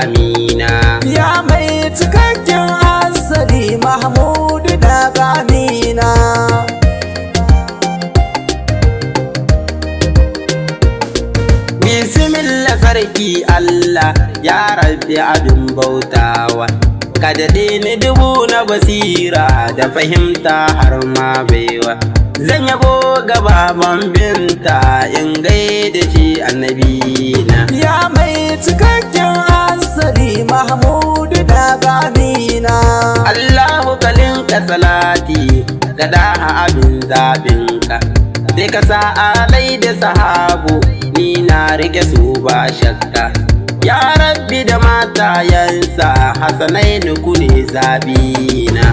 amina. Ya mai cikakken asali Mahmudu daga amina. Bismillah sarki Allah ya rabbi abin bautawa, ka daɗe ni dubu na basira da fahimta har ma baiwa. Zan yabo ga baban binta in gaida shi annabina. Ya mai cikakken asali Mahmudu daga amina. Allahu kalinka salati ga daha abin zabinka, sai ka sa alai da sahabu ni na rike su ba shakka. Ya rabbi da matayensa hasanai nuku ne zabina.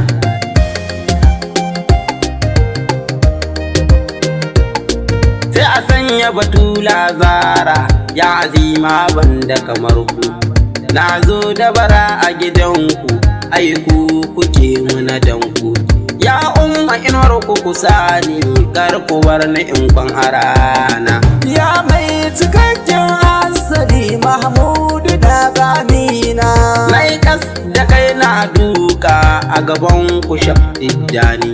Sai a sanya batula zara ya azima banda kamar ku. Na zo da bara a gidanku, aiku kuke muna danku. Ya umma inuwar ku kusa ni kar ku bar ni in kwan arana. Ya mai cikakken asali Mahmudu daga amina. Mai kas da kai na duka a gaban ku shaftijani.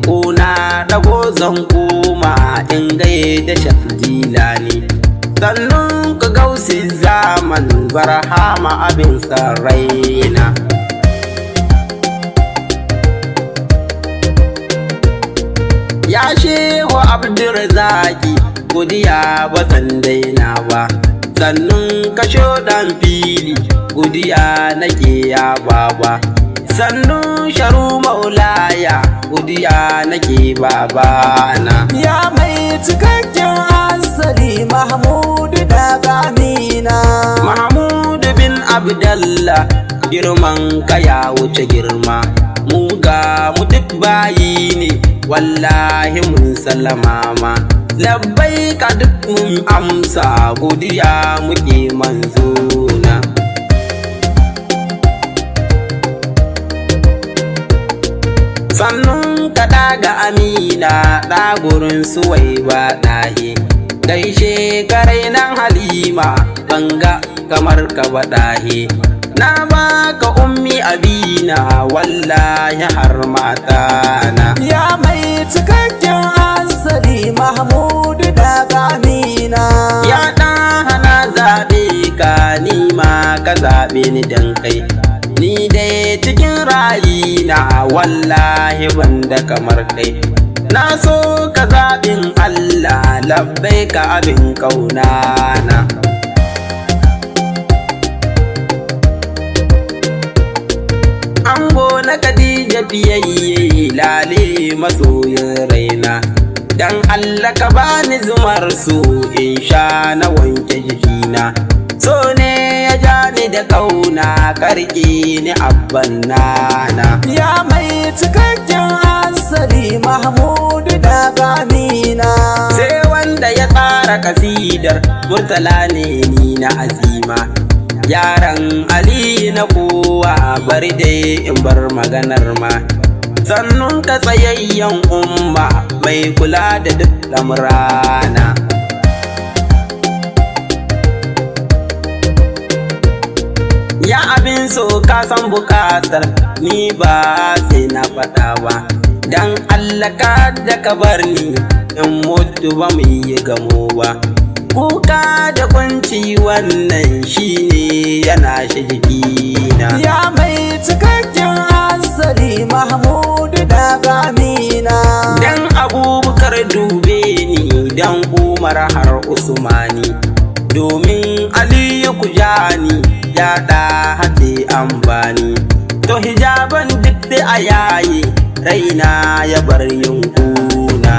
Kuna dago zan koma in gaye da shafdilani. Sannun ka gausi zaman barhama abin sarraina. Ya shehu Abdulrazaki godiya ba san daina ba. Sannun kasho dan fili godiya nake ya baba. Sannun sharu maulaya godiya nake babana. Ya mai cikakken asali Mahmudu daga amina. Mahmudu bin Abdallah girman ka ya wuce girma. Mu ga mu duk bayi ne wallahi mun sallama ma. Labbai ka duk mun amsa godiya muke manzona. Sannun ka daga amina ɗagurin suwai ba ɗaye. Gaishe karai nan halima banga kamar ka baɗahe. Na baka ummi abina wallahi har matana. Ya mai cikakken asali Mahmudu daga amina. Ya ɗan hana zaɓe ka ni ma ka zaɓe ni dan kai. Ni dai cikin rayina wallahi banda kamar kai. Na so ka zaɓin Allah labbai ka abin ƙaunana. Ango na Khadija biyayye lale masoyin raina. Dan Allah ka bani zumar su in sha na wanke jikina. So ne ya ja ni da kauna karki ni abban nana. Ya mai cikakken asali Mahmudu daga amina. Sai wanda ya tsara kasidar Murtala ne ni na azima. Yaran Ali na kowa bari dai in bar maganar ma. Sannun ka tsayayyen umma mai kula da duk lamurana. Ya abin so ka san bukatar ni ba sai na faɗa ba. Dan Allah ka da ka bar ni in mutu ba mu yi gamo ba. Kuka da kunci wannan shine yana shi jikina. Ya mai cikakken asali Mahmudu daga amina. Dan Abubakar dube ni dan Umar har Usmani. Domin Aliyu Kujani ya da hade ambani. To hijaban duk da a yayi raina ya bar yunkuna.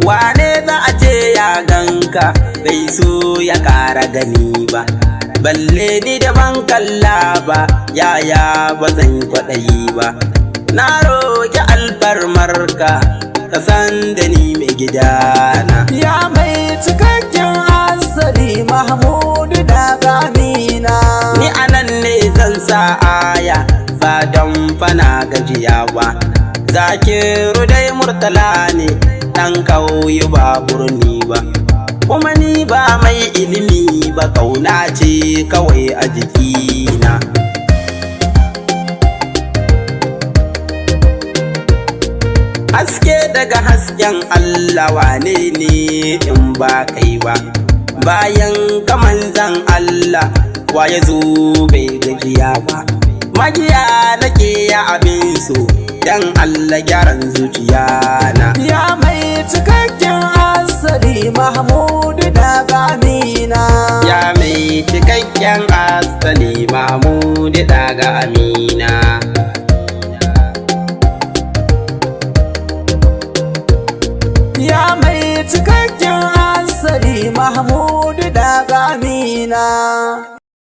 Wane za a ce ya ganka bai so ya kara gani ba. Balle ni da ban kalla ba yaya ba zan kwaɗayi ba. Na roƙi alfarmarka ka san da ni mai gidana. Ya mai cikakken asali Mahmudu daga amina. Ni anan ne zan sa aya ba don fana gajiya ba. Zakiru dai Murtala ne ɗan kauye ba burni ba. kuma ni ba mai ilimi ba, kauna ce kawai a jikina. Haske daga hasken Allah, wane ne in ba kai ba, bayan kaman zan Allah wa ya zo bai gajiya ba. Magiya nake ya abin so, dan Allah gyaran zuciya na. Ya mai cikakken asali Mahmudu daga Amina. Ya mai cikakken asali Mahmudu daga Amina. Ya mai cikakken asali Mahmudu daga Amina.